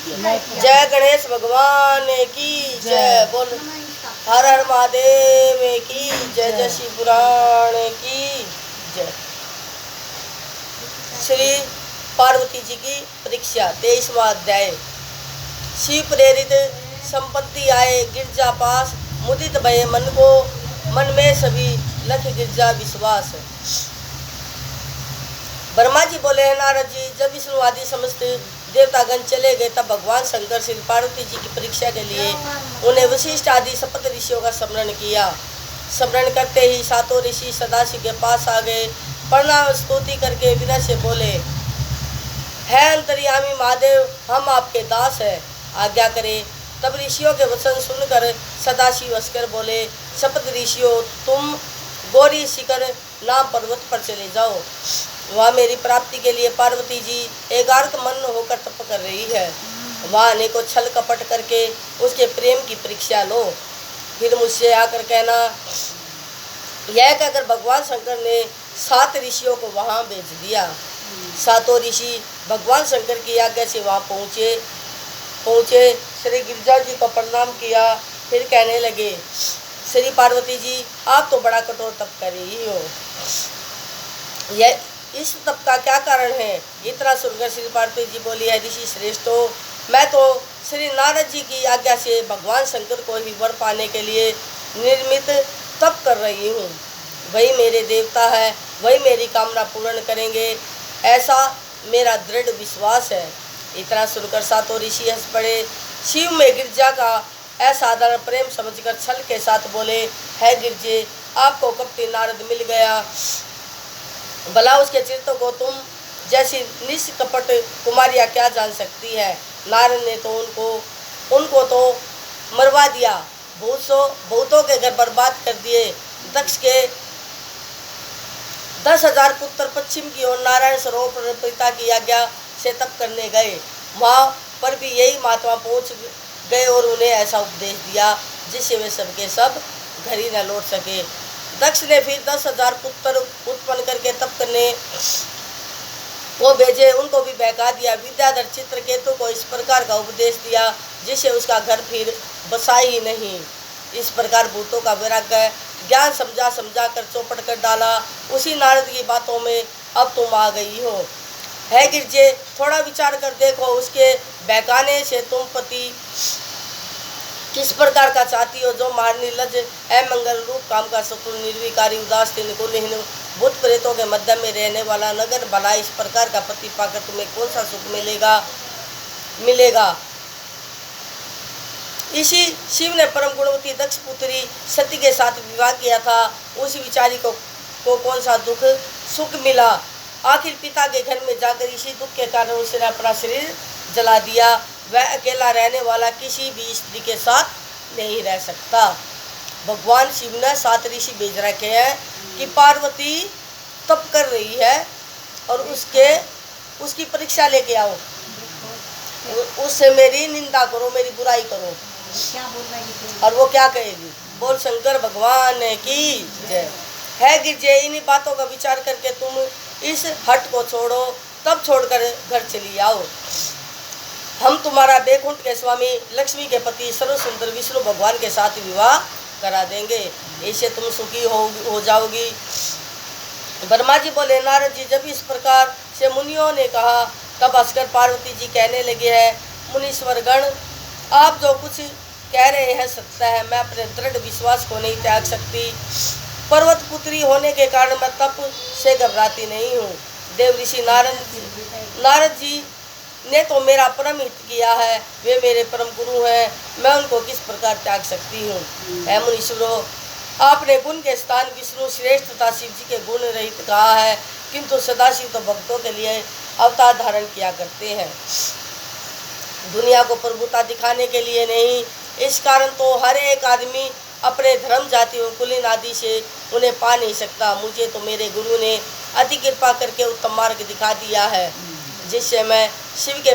जय गणेश भगवान की जय। बोल हर हर महादेव की जय। जय शिव पुराण की जय। श्री पार्वती जी की परीक्षा 23वां अध्याय। शिव प्रेरित संपत्ति आए गिरजा पास, मुदित भये मन को, मन में सभी लख गिरजा विश्वास। ब्रह्मा जी बोले हैं नारद जी, जब विष्णु आदि समस्त देवतागण चले गए तब भगवान शंकर श्री पार्वती जी की परीक्षा के लिए उन्हें वशिष्ठ आदि सप्त ऋषियों का स्मरण किया। स्मरण करते ही सातों ऋषि सदाशिव के पास आ गए। प्रणाम स्तुति करके विनय से बोले, है अंतर्यामी महादेव, हम आपके दास हैं, आज्ञा करें। तब ऋषियों के वचन सुनकर सदाशिव हंसकर बोले, सप्त ऋषियों, तुम गौरी शिखर नाम पर्वत पर चले जाओ। वहाँ मेरी प्राप्ति के लिए पार्वती जी एकाग्र मन होकर तप कर रही है। वहाँ अनेकों छल कपट करके उसके प्रेम की परीक्षा लो, फिर मुझसे आकर कहना। यह कहकर भगवान शंकर ने 7 ऋषियों को वहाँ भेज दिया। सातों ऋषि भगवान शंकर की आज्ञा से वहाँ पहुँचे श्री गिरिजा जी को प्रणाम किया। फिर कहने लगे, श्री पार्वती जी, आप तो बड़ा कठोर तप कर रही हो, यह इस तप का क्या कारण है? इतना सुनकर श्री पार्वती जी बोली, है ऋषि श्रेष्ठो, मैं तो श्री नारद जी की आज्ञा से भगवान शंकर को ही वर पाने के लिए निर्मित तप कर रही हूँ। वही मेरे देवता है, वही मेरी कामना पूर्ण करेंगे, ऐसा मेरा दृढ़ विश्वास है। इतना सुनकर सातों ऋषि हंस पड़े। शिव में गिरजा का असाधारण प्रेम समझकर छल के साथ बोले, है गिरजे, आपको कपटी नारद मिल गया, भला उसके चित्त को तुम जैसी निष्कपट कुमारियाँ क्या जान सकती है। नारद ने तो उनको तो मरवा दिया, भूतों के घर बर्बाद कर दिए। दक्ष के 10,000 पुत्र पश्चिम की ओर नारायण सरोवर पिता की आज्ञा से तप करने गए। वहाँ पर भी यही महात्मा पहुँच गए और उन्हें ऐसा उपदेश दिया जिससे वे सबके सब घर ही न लौट सके। दक्ष ने फिर 10,000 पुत्र उत्पन्न करके तप करने को भेजे, उनको भी बहका दिया। विद्याधर चित्रकेतु को इस प्रकार का उपदेश दिया जिससे उसका घर फिर बसा ही नहीं। इस प्रकार भूतों का वैराग्य ज्ञान समझा कर चौपट कर डाला। उसी नारद की बातों में अब तुम आ गई हो। है गिरजे, थोड़ा विचार कर देखो, उसके बहकाने से तुम पति किस प्रकार का चाहती हो, जो मार निर्लज अमंगल रूप काम का शत्रु, निर्विकारी, उदासीन, कुलहीन, भूत प्रेतों के मध्य में रहने वाला, नगर भला, इस प्रकार का पति पाकर तुम्हें कौन सा सुख मिलेगा। इसी शिव ने परम गुणवती दक्ष पुत्री सती के साथ विवाह किया था, उस विचारी को कौन सा दुख सुख मिला। आखिर पिता के घर में जाकर इसी दुख के कारण उसने अपना शरीर जला दिया। वह अकेला रहने वाला किसी भी स्त्री के साथ नहीं रह सकता। भगवान शिव ने 7 ऋषि भेज रखे हैं कि पार्वती तप कर रही है और उसकी परीक्षा लेके आओ, उससे मेरी निंदा करो, मेरी बुराई करो। और वो क्या कहेगी? बोल शंकर भगवान की जय। है गिरजे, इन्हीं बातों का विचार करके तुम इस हट को छोड़ो, तब छोड़कर घर चली आओ। हम तुम्हारा बैकुंठ के स्वामी, लक्ष्मी के पति, सर्व सुंदर विष्णु भगवान के साथ विवाह करा देंगे, इससे तुम सुखी हो जाओगी। ब्रह्मा जी बोले, नारद जी, जब इस प्रकार से मुनियों ने कहा तब हंसकर पार्वती जी कहने लगे, है मुनीश्वर गण, आप जो कुछ कह रहे हैं सत्य है। मैं अपने दृढ़ विश्वास को नहीं त्याग सकती। पर्वत पुत्री होने के कारण मैं तप से घबराती नहीं हूँ। देव ऋषि नारद जी ने तो मेरा परम हित किया है, वे मेरे परम गुरु हैं, मैं उनको किस प्रकार त्याग सकती हूँ। है मुनीश्वरों, आपने गुण के स्थान विष्णु श्रेष्ठ तथा शिव जी के गुण रहित कहा है, किंतु सदाशिव तो भक्तों के लिए अवतार धारण किया करते हैं, दुनिया को प्रभुता दिखाने के लिए नहीं। इस कारण तो हर एक आदमी अपने धर्म, जाति और कुलीन आदि से उन्हें पा नहीं सकता। मुझे तो मेरे गुरु ने अति कृपा करके उत्तम मार्ग दिखा दिया है, जिससे मैं शिव के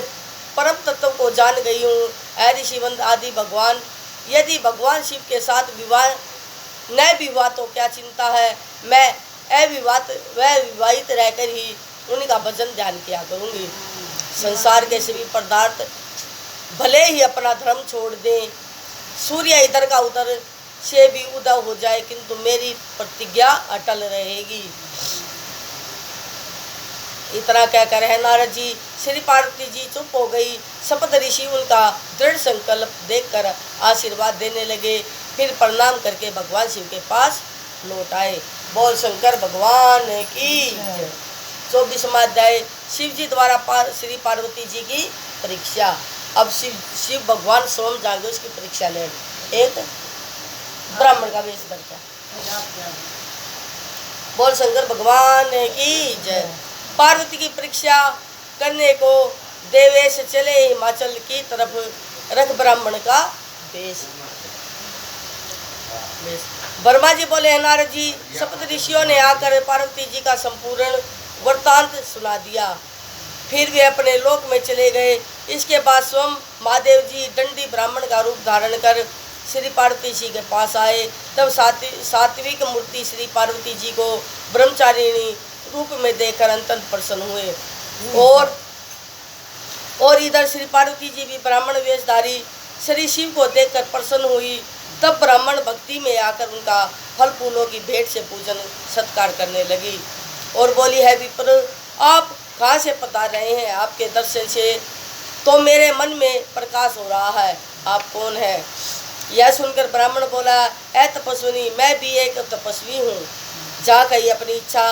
परम तत्व को जान गई हूँ। ऋषिवंत आदि भगवान, यदि भगवान शिव के साथ न विवाह तो क्या चिंता है, मैं विवाहित रहकर ही उनका भजन ध्यान किया करूँगी। संसार के सभी पदार्थ भले ही अपना धर्म छोड़ दें, सूर्य इधर का उधर से भी उदय हो जाए, किंतु मेरी प्रतिज्ञा अटल रहेगी। इतना कहकर है नारद जी, श्री पार्वती जी चुप हो गई। सप्त ऋषि उनका दृढ़ संकल्प देखकर आशीर्वाद देने लगे, फिर प्रणाम करके भगवान शिव के पास लौट आए। बोल शंकर भगवान की। 24वां अध्याय, शिव जी द्वारा श्री पार्वती जी की परीक्षा। अब शिव भगवान स्वयं जागे उसकी परीक्षा ले। एक ब्राह्मण का वेश करके। बोल शंकर भगवान की जय। पार्वती की परीक्षा करने को देवेश चले हिमाचल की तरफ, रख ब्राह्मण का वेश। वर्मा जी बोले, नारद जी, सप्त ऋषियों ने आकर पार्वती जी का संपूर्ण वृत्तांत सुना दिया, फिर वे अपने लोक में चले गए। इसके बाद स्वयं महादेव जी दंडी ब्राह्मण का रूप धारण कर श्री पार्वती जी के पास आए। तब सात्विक मूर्ति श्री पार्वती जी को ब्रह्मचारिणी रूप में देखकर अत्यंत प्रसन्न हुए। और इधर श्री पार्वती जी भी ब्राह्मण वेशधारी श्री शिव को देखकर प्रसन्न हुई। तब ब्राह्मण भक्ति में आकर उनका फल फूलों की भेंट से पूजन सत्कार करने लगी और बोली, है विप्र, आप कहाँ से पता रहे हैं? आपके दर्शन से तो मेरे मन में प्रकाश हो रहा है, आप कौन है? यह सुनकर ब्राह्मण बोला, ऐ तपस्विनी, मैं भी एक तपस्वी हूँ, जा कहीं अपनी इच्छा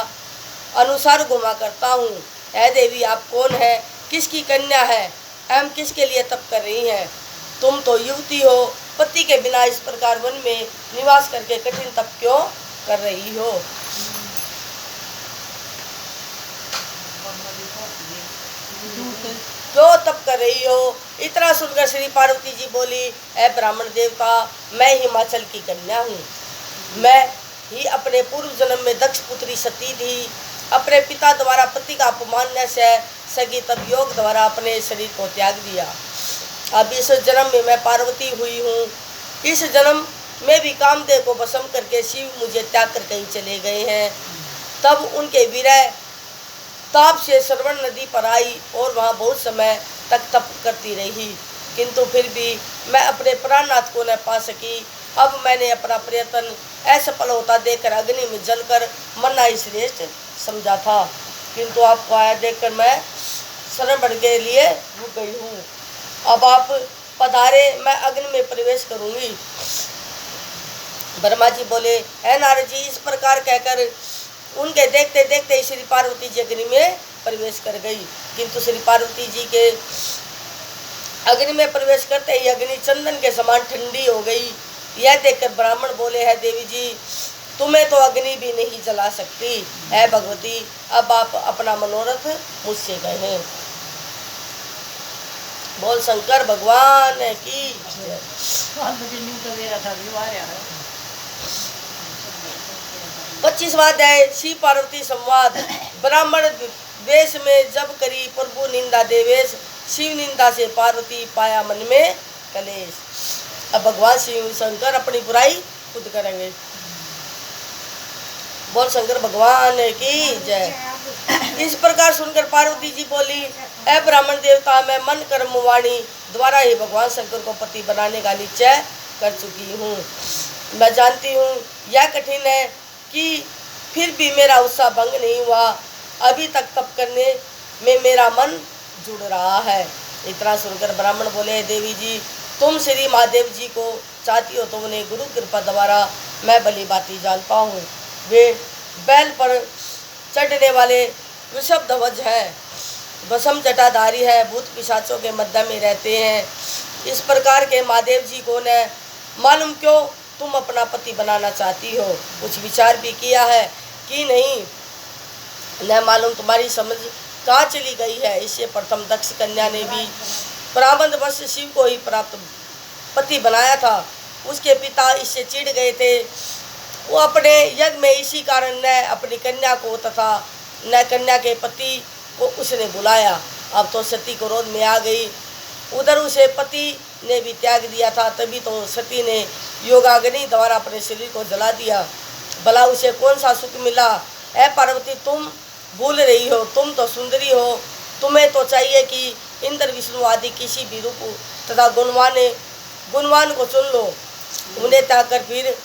अनुसार घुमा करता हूँ। ऐ देवी, आप कौन है? किसकी कन्या है एवं किसके लिए तप कर रही हैं? तुम तो युवती हो, पति के बिना इस प्रकार वन में निवास करके कठिन तप क्यों कर रही हो? क्यों तप कर रही हो? इतना सुनकर श्री पार्वती जी बोली, ऐ ब्राह्मण देवता, मैं हिमाचल की कन्या हूँ। मैं ही अपने पूर्व जन्म में दक्ष पुत्री सती थी। अपने पिता द्वारा पति का अपमान से सगी तब योग द्वारा अपने शरीर को त्याग दिया। अब इस जन्म में मैं पार्वती हुई हूँ। इस जन्म में भी कामदेव को भस्म करके शिव मुझे त्याग कर कहीं चले गए हैं। तब उनके विरह ताप से श्रवण नदी पर आई और वहाँ बहुत समय तक तप करती रही, किंतु फिर भी मैं अपने प्राणनाथ को न पा सकी। अब मैंने अपना प्रयत्न असफल होता देखकर अग्नि में जलकर मरना ही श्रेष्ठ समझा था, किंतु आपको आया देखकर मैं शरण के लिए रुक गई हूँ। अब आप पधारे, मैं अग्नि में प्रवेश करूँगी। ब्रह्मा जी बोले, है नारद जी, इस प्रकार कहकर उनके देखते देखते श्री पार्वती जी अग्नि में प्रवेश कर गई, किंतु श्री पार्वती जी के अग्नि में प्रवेश करते ही अग्नि चंदन के समान ठंडी हो गई। यह देखकर ब्राह्मण बोले, है देवी जी, तुम्हें तो अग्नि भी नहीं जला सकती। है भगवती, अब आप अपना मनोरथ मुझसे कहें। बोल शंकर भगवान की। 25वां अध्याय, शिव पार्वती संवाद। ब्राह्मण वेश में जब करी प्रभु निंदा देवेश, शिव निंदा से पार्वती पाया मन में कलेश। अब भगवान शिव शंकर अपनी बुराई खुद करेंगे। बोल शंकर भगवान की जय। इस प्रकार सुनकर पार्वती जी बोली, ऐ ब्राह्मण देवता, मैं मन कर्म वाणी द्वारा ही भगवान शंकर को पति बनाने का निश्चय कर चुकी हूँ। मैं जानती हूँ यह कठिन है कि फिर भी मेरा उत्साह भंग नहीं हुआ। अभी तक तप करने में मेरा मन जुड़ रहा है। इतना सुनकर ब्राह्मण बोले, देवी जी, तुम श्री महादेव जी को चाहती हो तो उन्हें गुरु कृपा द्वारा मैं भली भांति जानता हूँ। वे बैल पर चढ़ने वाले वृषभ ध्वज है, भस्म जटाधारी है, भूत पिशाचों के मध्य में रहते हैं। इस प्रकार के महादेव जी को न मालूम क्यों तुम अपना पति बनाना चाहती हो? कुछ विचार भी किया है कि नहीं? न मालूम तुम्हारी समझ कहाँ चली गई है। इससे प्रथम दक्ष कन्या ने भी प्रारंभ वर्ष शिव को ही प्राप्त पति बनाया था। उसके पिता इससे चिढ़ गए थे। वो अपने यज्ञ में इसी कारण न अपनी कन्या को तथा न कन्या के पति को उसने बुलाया। अब तो सती क्रोध में आ गई। उधर उसे पति ने भी त्याग दिया था, तभी तो सती ने योगाग्नि द्वारा अपने शरीर को जला दिया। भला उसे कौन सा सुख मिला? ऐ पार्वती, तुम भूल रही हो, तुम तो सुंदरी हो। तुम्हें तो चाहिए कि इंद्र विष्णु आदि किसी भी रूप तथा गुणवान को चुन लो, उन्हें त्याग कर फिर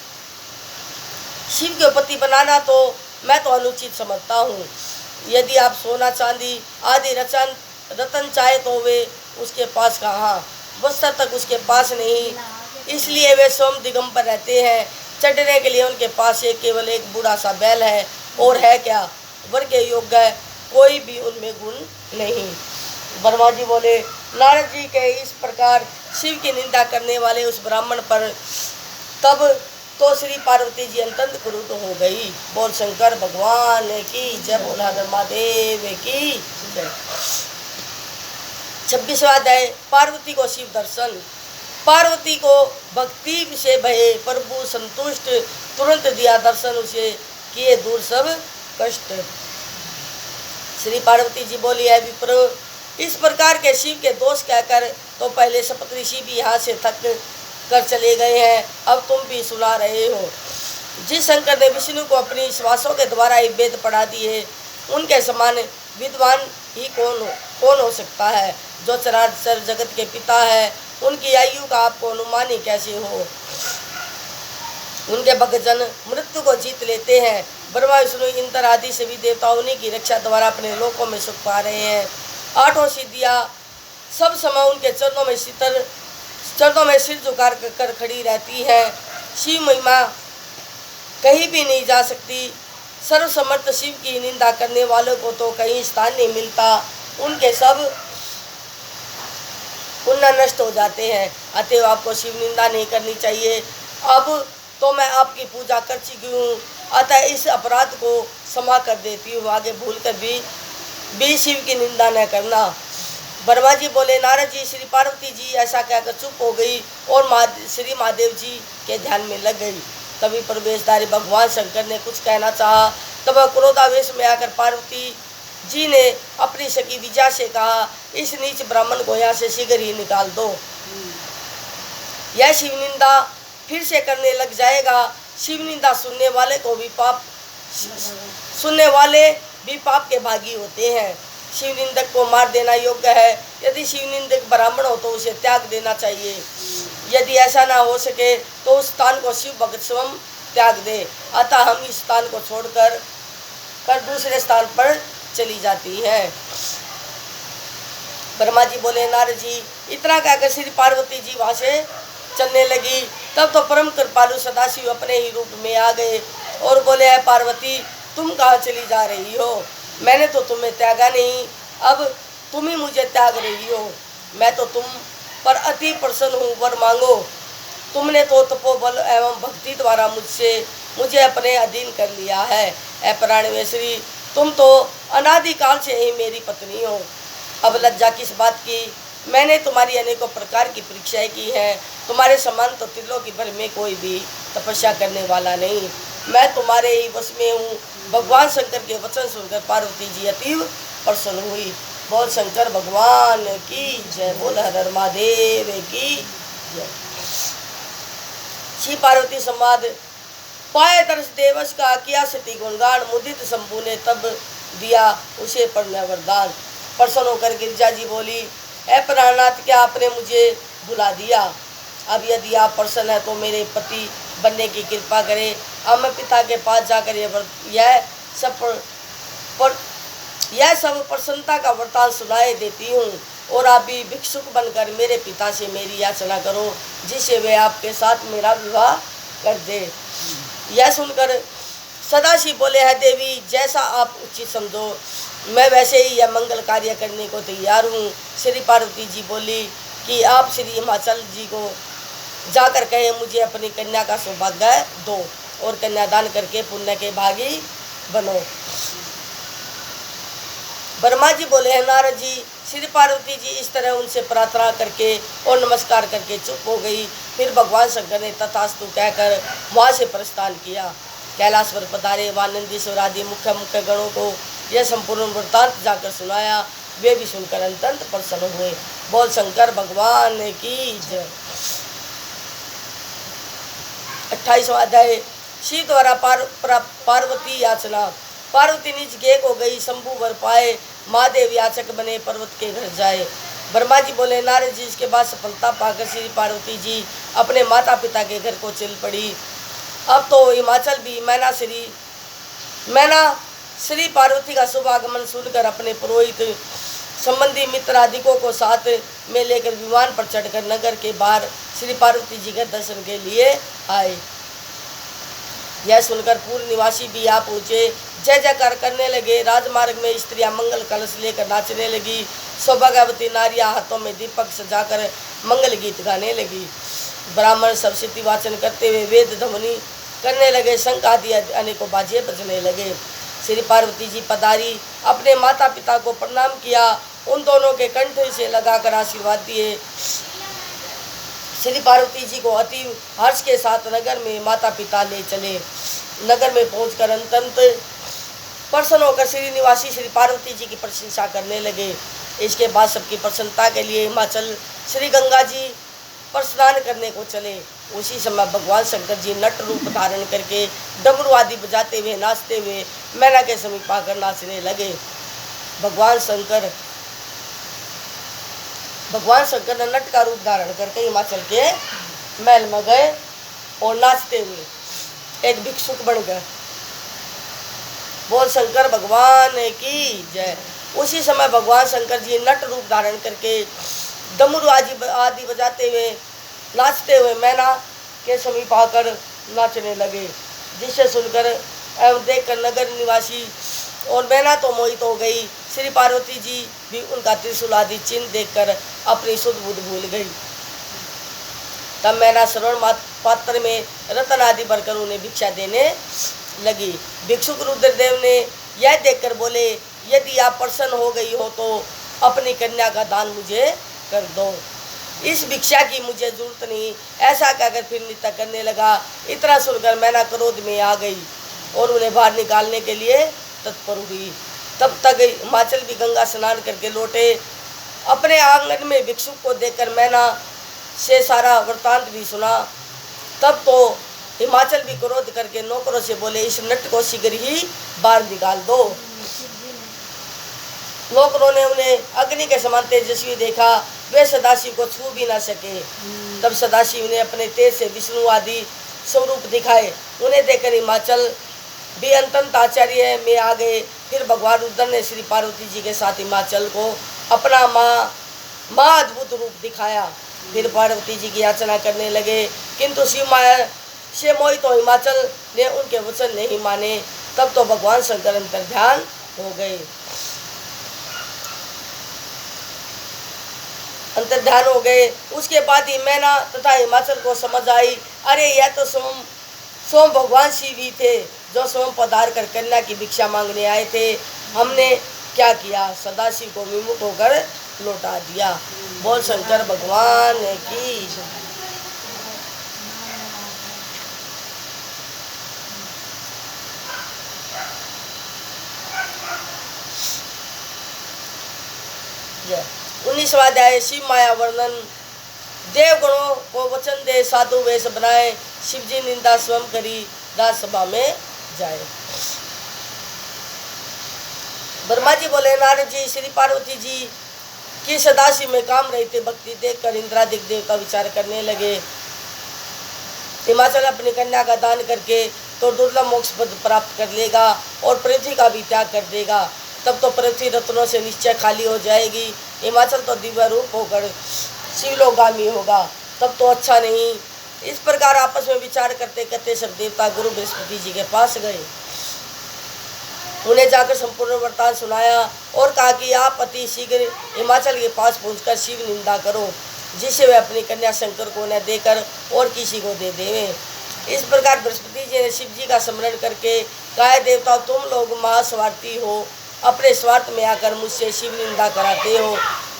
शिव के पति बनाना तो मैं तो अनुचित समझता हूँ। यदि आप सोना चांदी आदि रतन चाहे तो वे उसके पास कहाँ, बस्तर तक उसके पास नहीं, इसलिए वे स्वयं दिगंबर रहते हैं। चढ़ने के लिए उनके पास केवल एक बूढ़ा सा बैल है, और है क्या, वर के योग्य कोई भी उनमें गुण नहीं। ब्रह्मा जी बोले, नारद जी के इस प्रकार शिव की निंदा करने वाले उस ब्राह्मण पर तब तो श्री पार्वती जी अत्यंत क्रुद्ध हो गई। बोल शंकर भगवान की जय, बोल हर महादेव की जय। 26वां अध्याय, पार्वती को शिव दर्शन। पार्वती को भक्ति से भये प्रभु संतुष्ट, तुरंत दिया दर्शन उसे, किए दूर सब कष्ट। श्री पार्वती जी बोली, है विप्र, इस प्रकार के शिव के दोष कहकर तो पहले सप्त ऋषि भी यहाँ से थक कर चले गए हैं, अब तुम भी सुना रहे हो। जिस शंकर ने विष्णु को अपनी श्वासों के द्वारा ही वेद पढ़ा दिए, उनके समान विद्वान ही कौन हो सकता है। जो चराचर जगत के पिता है, उनकी आयु का आपको अनुमान ही कैसे हो। उनके भक्तजन मृत्यु को जीत लेते हैं। ब्रह्मा विष्णु इंद्र आदि सभी देवता उन्हीं की रक्षा द्वारा अपने लोकों में सुख पा रहे हैं। 8 सिद्धियाँ सब समय उनके चरणों में सिर झुका कर खड़ी रहती है। शिव महिमा कहीं भी नहीं जा सकती। सर्वसमर्थ शिव की निंदा करने वालों को तो कहीं स्थान नहीं मिलता, उनके सब पुण्य नष्ट हो जाते हैं। अतएव आपको शिव निंदा नहीं करनी चाहिए। अब तो मैं आपकी पूजा कर चुकी हूँ, अतः इस अपराध को क्षमा कर देती हूँ। आगे भूल कर भी शिव की निंदा न करना। ब्रह्मा जी बोले, नारद जी, श्री पार्वती जी ऐसा कहकर चुप हो गई और श्री महादेव जी के ध्यान में लग गई। तभी प्रवेशधारी भगवान शंकर ने कुछ कहना चाहा, तब क्रोधावेश में आकर पार्वती जी ने अपनी सखी विजया से कहा, इस नीच ब्राह्मण को यहाँ से शीघ्र ही निकाल दो। यह शिव निंदा फिर से करने लग जाएगा। शिव निंदा सुनने वाले भी पाप के भागी होते हैं। शिव निंदक को मार देना योग्य है। यदि शिव निंदक ब्राह्मण हो तो उसे त्याग देना चाहिए। यदि ऐसा ना हो सके तो उस स्थान को शिव भक्त स्वयं त्याग दे। अतः हम इस स्थान को छोड़कर दूसरे स्थान पर चली जाती है। ब्रह्मा जी बोले, नारद जी, इतना कहकर श्री पार्वती जी वहाँ से चलने लगी। तब तो परम कृपालु सदाशिव अपने ही रूप में आ गए और बोले, है पार्वती, तुम कहाँ चली जा रही हो? मैंने तो तुम्हें त्यागा नहीं, अब तुम ही मुझे त्याग रही हो। मैं तो तुम पर अति प्रसन्न हूँ, वर मांगो। तुमने तो तपोबल एवं भक्ति द्वारा मुझे अपने अधीन कर लिया है। ऐ प्राणेश्वरी, तुम तो अनादिकाल से ही मेरी पत्नी हो। अब लज्जा किस बात की? मैंने तुम्हारी अनेकों प्रकार की परीक्षाएं की हैं। तुम्हारे समान तो त्रिलोकी भर में कोई भी तपस्या करने वाला नहीं। मैं तुम्हारे ही वश में हूँ। भगवान शंकर के वचन सुनकर पार्वती जी अतीव प्रसन्न हुई। बोल शंकर भगवान की जय, बोल हर महादेव की जय। श्री पार्वती संवाद। पाए दर्श देवश का किया सती गुणगान, मुदित शंभु ने तब दिया उसे पढ़ना वरदान। प्रसन्न होकर गिरिजा जी बोली, ऐ प्राणनाथ, क्या आपने मुझे भुला दिया? अब यदि आप प्रसन्न है तो मेरे पति बनने की कृपा करें। अब मैं पिता के पास जाकर यह सब प्रसन्नता का वरदान सुनाए देती हूँ, और आप भी भिक्षुक बनकर मेरे पिता से मेरी याचना करो, जिससे वे आपके साथ मेरा विवाह कर दे। यह सुनकर सदाशिव बोले, है देवी, जैसा आप उचित समझो, मैं वैसे ही यह मंगल कार्य करने को तैयार हूँ। श्री पार्वती जी बोली कि आप श्री हिमाचल जी को जाकर कहे, मुझे अपनी कन्या का सौभाग्य दो और कन्यादान करके पुण्य के भागी बनो। ब्रह्मा जी बोले, है नारद जी। श्री पार्वती जी इस तरह उनसे प्रार्थना करके और नमस्कार करके चुप हो गई। फिर भगवान शंकर ने तथास्तु कहकर वहाँ से प्रस्थान किया। कैलाश पर पधारे वानंदीश्वर आदि मुख्य गणों को यह संपूर्ण वृत्तांत जाकर सुनाया। वे भी सुनकर अत्यंत प्रसन्न हुए। बोल शंकर भगवान की जय। 28वां अध्याय। शिव द्वारा पार्वती याचना। पार्वती निज गेक हो गई, शंभु वर पाए, महादेव याचक बने पर्वत के घर जाए। ब्रह्मा जी बोले नारद जी। इसके बाद सफलता पाकर श्री पार्वती जी अपने माता पिता के घर को चल पड़ी। अब तो हिमाचल भी मैना श्री पार्वती का शुभ आगमन सुनकर अपने पुरोहित संबंधी मित्र आदिकों को साथ में लेकर विमान पर चढ़कर नगर के बाहर श्री पार्वती जी के दर्शन के लिए आए। यह सुनकर पूर्व निवासी भी आ पहुँचे, जय जयकार करने लगे। राजमार्ग में स्त्रियां मंगल कलश लेकर नाचने लगी। सौभाग्यवती नारियां हाथों में दीपक सजाकर मंगल गीत गाने लगी। ब्राह्मण सप्तशती वाचन करते हुए वेद ध्वनि करने लगे। शंख आदि अनेकों बाजे बजने लगे। श्री पार्वती जी पधारी, अपने माता पिता को प्रणाम किया, उन दोनों के कंठ से लगाकर आशीर्वाद दिए। श्री पार्वती जी को अति हर्ष के साथ नगर में माता पिता ले चले। नगर में पहुंचकर अत्यंत प्रसन्न होकर श्री निवासी श्री पार्वती जी की प्रशंसा करने लगे। इसके बाद सबकी प्रसन्नता के लिए हिमाचल श्री गंगा जी पर स्नान करने को चले। उसी समय भगवान शंकर जी नट रूप धारण करके डमरू आदि बजाते हुए नाचते हुए मैना के समीप आकर नाचने लगे। भगवान शंकर ने नट का रूप धारण करके हिमाचल के महल में गए और नाचते हुए एक भिक्षुक बन गए। बोल शंकर भगवान की जय। उसी समय भगवान शंकर जी नट रूप धारण करके डमरू आदि बजाते हुए नाचते हुए मैना के समीप आकर नाचने लगे, जिसे सुनकर एवं देखकर नगर निवासी और मैना तो मोहित हो गई। श्री पार्वती जी भी उनका त्रिशूल आदि चिन्ह देखकर अपनी शुद्ध बुद्ध भूल गई। तब मैना श्रवण पात्र में रतन आदि भरकर उन्हें भिक्षा देने लगी। भिक्षुक रुद्रदेव ने यह देखकर बोले, यदि आप प्रसन्न हो गई हो तो अपनी कन्या का दान मुझे कर दो, इस भिक्षा की मुझे जरूरत नहीं। ऐसा कहकर फिर नृत्य करने लगा। इतना सुनकर मैना क्रोध में आ गई और उन्हें बाहर निकालने के लिए तत्पर हुई। तब तक हिमाचल भी गंगा स्नान करके लौटे। अपने आंगन में भिक्षुक को देखकर मैना से सारा वृत्तांत भी सुना। तब तो हिमाचल भी क्रोध करके नौकरों से बोले, इस नट को शीघ्र ही बाहर निकाल दो। नौकरों ने उन्हें अग्नि के समान तेजस्वी देखा, वे सदाशिव को छू भी ना सके। तब सदाशिव ने अपने तेज से विष्णु आदि स्वरूप दिखाए। उन्हें देखकर हिमाचल भी अत्यंत आश्चर्य में आ गए। फिर भगवान रुद्र ने श्री पार्वती जी के साथ हिमाचल को अपना माँ अद्भुत रूप दिखाया। फिर पार्वती जी की याचना करने लगे, किंतु शिव माया से मोहित हिमाचल ने उनके वचन नहीं माने। तब तो भगवान शंकर अंतर्ध्यान हो गए। उसके बाद ही मैना तथा हिमाचल को समझ आई, अरे यह तो स्वयं भगवान शिव ही थे, जो स्वयं पधार कर कन्या की भिक्षा मांगने आए थे। हमने क्या किया, सदाशिव को विमुख होकर लौटा दिया। बोल शंकर भगवान की। जय। 19वां अध्याय शिव माया वर्णन। देवगणों को वचन दे, साधु वेश बनाए, शिवजी निंदा स्वयं करी, राजसभा में जाए। ब्रह्मा जी बोले, नारद जी श्री पार्वती जी की सदाशिव में काम रहते भक्ति देखकर इंद्रादिक देवता विचार करने लगे। हिमाचल अपनी कन्या का दान करके तो दुर्लभ मोक्ष पद प्राप्त कर लेगा और पृथ्वी का भी त्याग कर देगा। तब तो पृथ्वी रत्नों से निश्चय खाली हो जाएगी। हिमाचल तो दिव्य रूप होकर शिवलोगामी होगा, तब तो अच्छा नहीं। इस प्रकार आपस में विचार करते करते सब देवता गुरु बृहस्पति जी के पास गए। उन्हें जाकर संपूर्ण वृत्तांत सुनाया और कहा कि आप अति शीघ्र हिमाचल के पास पहुंचकर शिव निंदा करो, जिससे वे अपनी कन्या शंकर को न देकर और किसी को दे देवें। इस प्रकार बृहस्पति जी ने शिव जी का स्मरण करके कहा, देवता तुम लोग महास्वार्थी हो, अपने स्वार्थ में आकर मुझसे शिव निंदा कराते हो।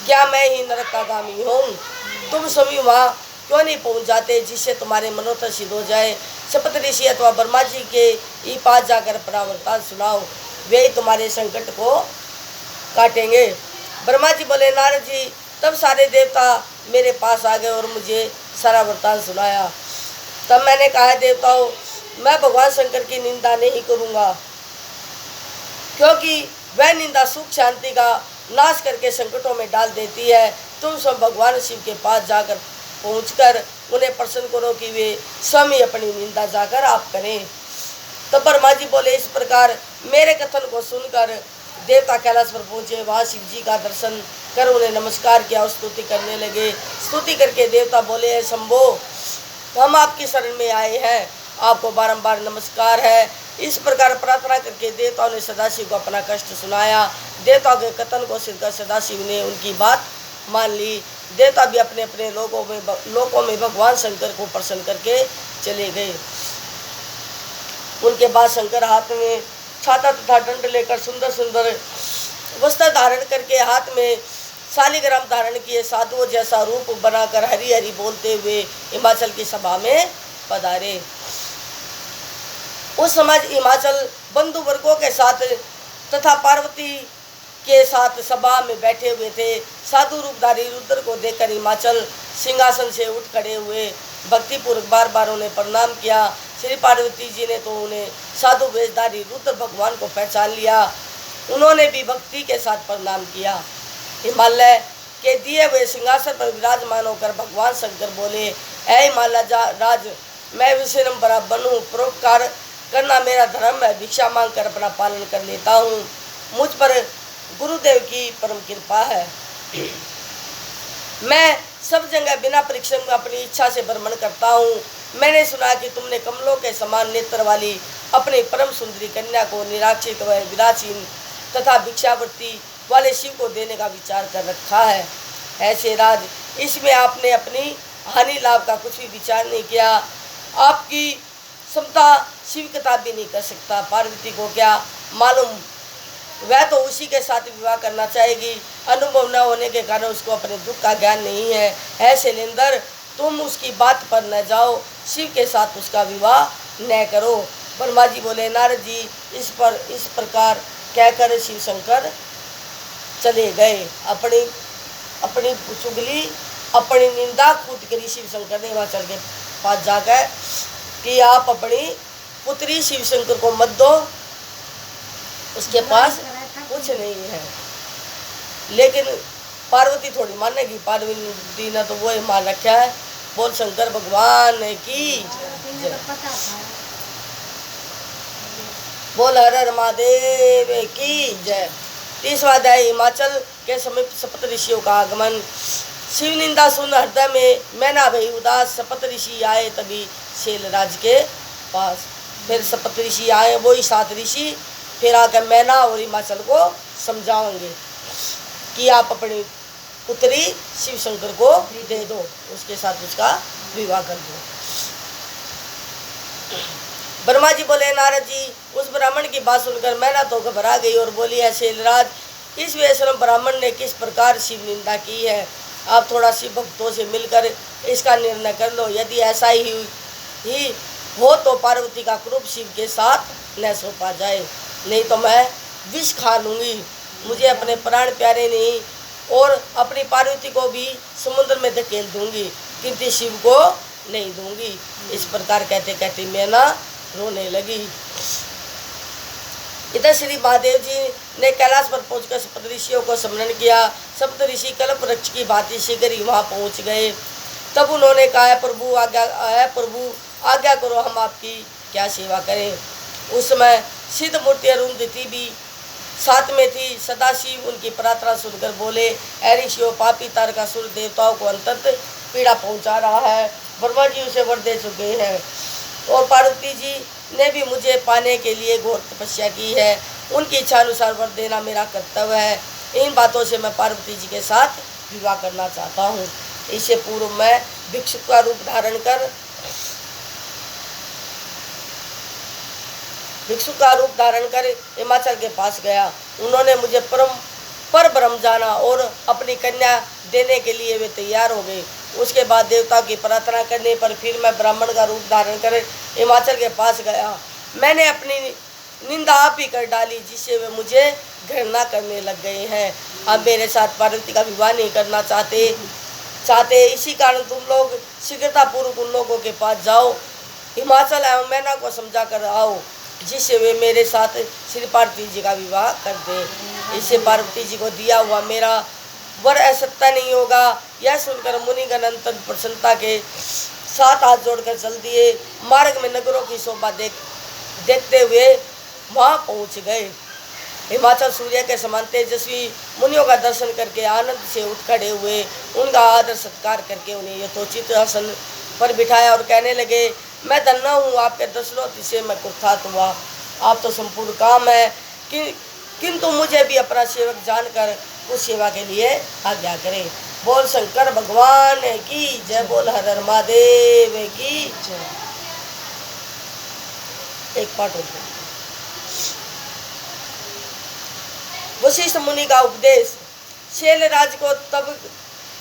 क्या मैं ही नरकागामी हूँ? तुम सभी वहाँ क्यों नहीं पहुँच जाते, जिससे तुम्हारे मनोरथ सिद्ध हो जाए। शपथ ऋषि अथवा ब्रह्मा जी के ही पास जाकर परावृत्तांत सुनाओ, वे ही तुम्हारे संकट को काटेंगे। ब्रह्मा जी बोले, नारद जी। तब सारे देवता मेरे पास आ गए और मुझे सारा वृत्तांत सुनाया। तब मैंने कहा, देवताओं मैं भगवान शंकर की निंदा नहीं करूँगा, क्योंकि वह निंदा सुख शांति का नाश करके संकटों में डाल देती है। तुम सब भगवान शिव के पास जाकर पहुंचकर उन्हें प्रसन्न करो कि वे स्वयं अपनी निंदा जाकर आप करें। तब ब्रह्मा जी बोले, इस प्रकार मेरे कथन को सुनकर देवता कैलाश पर पहुंचे। वहाँ शिव जी का दर्शन कर उन्हें नमस्कार किया और स्तुति करने लगे। स्तुति करके देवता बोले, शंभो हम आपकी शरण में आए हैं, आपको बारंबार नमस्कार है। इस प्रकार प्रार्थना करके देवताओं ने सदाशिव को अपना कष्ट सुनाया। देवताओं के कथन को सुनकर सदाशिव ने उनकी बात मान ली। देवता भी अपने अपने लोकों में भगवान शंकर को प्रसन्न करके चले गए। उनके बाद शंकर हाथ में छाता तथा दंड लेकर सुंदर सुंदर वस्त्र धारण करके हाथ में शालिग्राम धारण किए साधुओं जैसा रूप बनाकर हरि हरि बोलते हुए हिमाचल की सभा में पधारे। उस समय हिमाचल बंधु वर्गों के साथ तथा पार्वती के साथ सभा में बैठे हुए थे। साधु रूपधारी रुद्र को देखकर हिमाचल सिंहासन से उठ खड़े हुए। भक्तिपूर्वक बार बार उन्हें प्रणाम किया। श्री पार्वती जी ने तो उन्हें साधु वेशधारी रुद्र भगवान को पहचान लिया। उन्होंने भी भक्ति के साथ प्रणाम किया। हिमालय के दिए हुए सिंहासन पर विराजमान होकर भगवान शंकर बोले, ऐ हिमालय राज, मैं विश्वम्भरा हूँ, परोपकार करना मेरा धर्म है। भिक्षा मांग कर अपना पालन कर लेता हूँ। मुझ पर गुरुदेव की परम कृपा है। मैं सब जगह बिना परिश्रम अपनी इच्छा से भ्रमण करता हूँ। मैंने सुना कि तुमने कमलों के समान नेत्र वाली अपनी परम सुंदरी कन्या को निराक्षित व विरासीन तथा भिक्षावृत्ति वाले शिव को देने का विचार कर रखा है। ऐसे राज, इसमें आपने अपनी हानि लाभ का कुछ भी विचार नहीं किया। आपकी क्षमता शिव किताब भी नहीं कर सकता। पार्वती को क्या मालूम, वह तो उसी के साथ विवाह करना चाहेगी। अनुभव न होने के कारण उसको अपने दुख का ज्ञान नहीं है। ऐसे शैलेंद्र, तुम उसकी बात पर न जाओ, शिव के साथ उसका विवाह न करो। ब्रह्मा जी बोले, नारद जी इस प्रकार कहकर शिव शंकर चले गए। अपनी चुगली अपनी निंदा खुद करी शिव शंकर ने हिमाचल के पास जाकर कि आप अपनी पुत्री शिव शंकर को मत दो, उसके पास कुछ नहीं है। लेकिन पार्वती थोड़ी मानेगी। पार्वती ने तो वो ही मान रखा है। बोल शंकर भगवान की जय। बोल हर हर महादेव की जय। 30वां अध्याय। हिमाचल के समीप सप्त ऋषियों का आगमन। शिव निंदा सुन हृदय में मैना भई उदास। सप्त ऋषि आए तभी शैलराज के पास। फिर सप्त ऋषि आए, वही 7 ऋषि फिर आकर मैना और हिमाचल को समझाएंगे कि आप अपनी पुत्री शिव शंकर को दे दो, उसके साथ उसका विवाह कर दो। ब्रह्मा जी बोले, नारद जी उस ब्राह्मण की बात सुनकर मैना तो घबरा गई और बोली, है शैलराज, इस वैष्णव ब्राह्मण ने किस प्रकार शिव निंदा की है। आप थोड़ा शिव भक्तों से मिलकर इसका निर्णय कर लो। यदि ऐसा ही हो तो पार्वती का क्रूप शिव के साथ न सौंपा जाए, नहीं तो मैं विष खा लूँगी। मुझे अपने प्राण प्यारे नहीं और अपनी पार्वती को भी समुद्र में धकेल दूंगी, किंतु शिव को नहीं दूंगी। इस प्रकार कहते कहते मैना रोने लगी। इधर श्री महादेव जी ने कैलाश पर पहुंचकर सप्त ऋषियों को स्मरण किया। सप्त ऋषि कल्प वृक्ष की भांति शीघ्र ही वहाँ पहुँच गए। तब उन्होंने कहा, प्रभु आज्ञा करो, हम आपकी क्या सेवा करें। उस समय सिद्ध मूर्ति अरुंधति भी साथ में थी। सदाशिव उनकी प्रार्थना सुनकर बोले, ऐ ऋषियों, पापी तारकासुर देवताओं को अंतत पीड़ा पहुंचा रहा है। ब्रह्मा जी उसे वर दे चुके हैं और पार्वती जी ने भी मुझे पाने के लिए घोर तपस्या की है। उनकी इच्छा अनुसार वर देना मेरा कर्तव्य है। इन बातों से मैं पार्वती जी के साथ विवाह करना चाहता हूँ। इससे पूर्व मैं भिक्षुक का रूप धारण कर हिमाचल के पास गया। उन्होंने मुझे पर ब्रह्म जाना और अपनी कन्या देने के लिए वे तैयार हो गए। उसके बाद देवता की प्रार्थना करने पर फिर मैं ब्राह्मण का रूप धारण कर हिमाचल के पास गया। मैंने अपनी निंदा आप ही कर डाली, जिससे वे मुझे घृणा करने लग गए हैं। अब मेरे साथ पार्वती का विवाह नहीं करना चाहते। इसी कारण तुम लोग शीघ्रतापूर्वक उन लोगों के पास जाओ, हिमाचल एवं मैना को समझा कर आओ, जिससे वे मेरे साथ श्री पार्वती जी का विवाह कर दें। इससे पार्वती जी को दिया हुआ मेरा वर असत्य नहीं होगा। यह सुनकर मुनिगण अत्यंत प्रसन्नता के साथ हाथ जोड़कर चल दिए। मार्ग में नगरों की शोभा देखते हुए वहां पहुंच गए। हिमाचल सूर्य के समान तेजस्वी मुनियों का दर्शन करके आनंद से उठ खड़े हुए। उनका आदर सत्कार करके उन्हें यथोचित आसन पर बिठाया और कहने लगे, मैं धन्य हूँ, आपके दर्शनों से मैं कृतार्थ हुआ। आप तो संपूर्ण काम है, किंतु मुझे भी अपना सेवक जानकर उस सेवा के लिए आज्ञा करें। बोल शंकर भगवान की जय, बोल हर हर महादेव की जय। एक पाठ होता है। वशिष्ठ मुनि का उपदेश। शैलराज को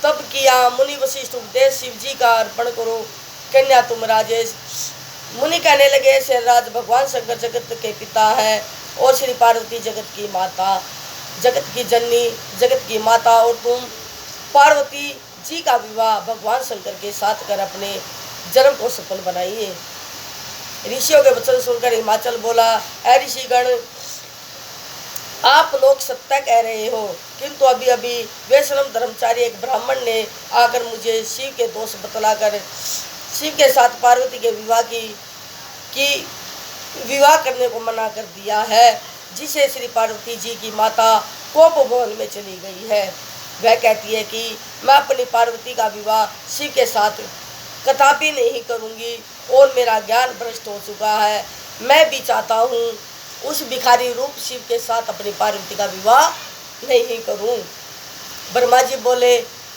तब किया मुनि वशिष्ठ उपदेश, शिव जी का अर्पण करो कन्या तुम राजेश। मुनि कहने लगे, शैलराज भगवान शंकर जगत के पिता है और श्री पार्वती जगत की माता, जगत की जननी, जगत की माता, और तुम पार्वती जी का विवाह भगवान शंकर के साथ कर अपने जन्म को सफल बनाइए। ऋषियों के वचन सुनकर हिमाचल बोला, ऐ ऋषिगण, आप लोग सत्य कह रहे हो, किंतु अभी अभी वैष्णव धर्मचारी एक ब्राह्मण ने आकर मुझे शिव के दोष बतलाकर शिव के साथ पार्वती के विवाह करने को मना कर दिया है, जिसे श्री पार्वती जी की माता कोप भवन में चली गई है। वह कहती है कि मैं अपनी पार्वती का विवाह शिव के साथ कदापि नहीं करूंगी और मेरा ज्ञान भ्रष्ट हो चुका है। मैं भी चाहता हूँ उस भिखारी रूप शिव के साथ अपनी पार्वती का विवाह नहीं करूं। ब्रह्मा जी बोले,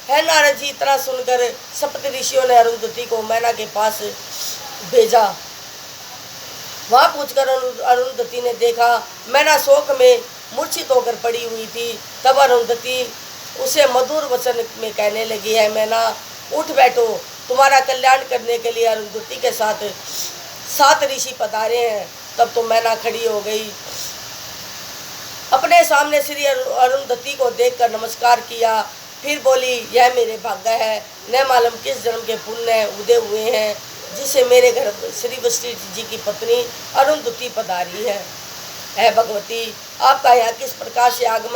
है नारद जी, इतना सुनकर सप्त ऋषियों ने अरुंधति को मैना के पास भेजा। वहां पूछकर अरुंधति ने देखा मैना शोक में मूर्छित होकर पड़ी हुई थी। तब अरुंधति उसे मधुर वचन में कहने लगी, है मैना, उठ बैठो, तुम्हारा कल्याण करने के लिए अरुंधति के साथ 7 ऋषि पधारे हैं। तब तो मैना खड़ी हो गई, अपने सामने श्री अरुंधति को देखकर नमस्कार किया, फिर बोली, यह मेरे भाग्य है, न मालूम किस जन्म के पुण्य उदय हुए हैं, जिससे मेरे घर श्री वशिष्ठ जी की पत्नी अरुंधति पधारी है। भगवती, आपका यहाँ किस प्रकार से आगमन